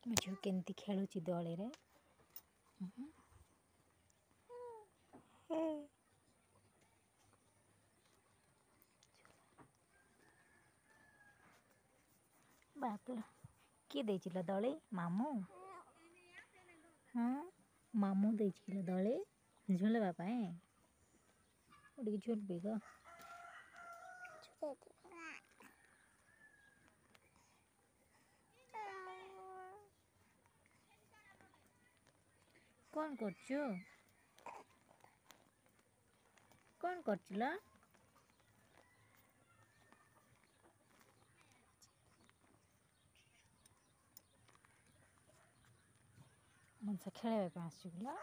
ମୋ ଝିଅ କେମିତି ଖେଳୁଛି ଦୋଳିରେ। ବାପଲୋ କିଏ ଦେଇଛି ଲୋ ଦୋଳି? ମାମୁଁ। ହଁ ମାମୁଁ ଦେଇଛି କିଲୋ ଦୋଳି ଝୁଲିବା ପାଇଁ। ଟିକେ ଝୁଲିବି ଗୋ। କ'ଣ କରୁଛୁ? କ'ଣ କରୁଛୁ ଲୋ? ମନସା ଖେଳିବା ପାଇଁ ଆସିଛୁ କିଲୋ?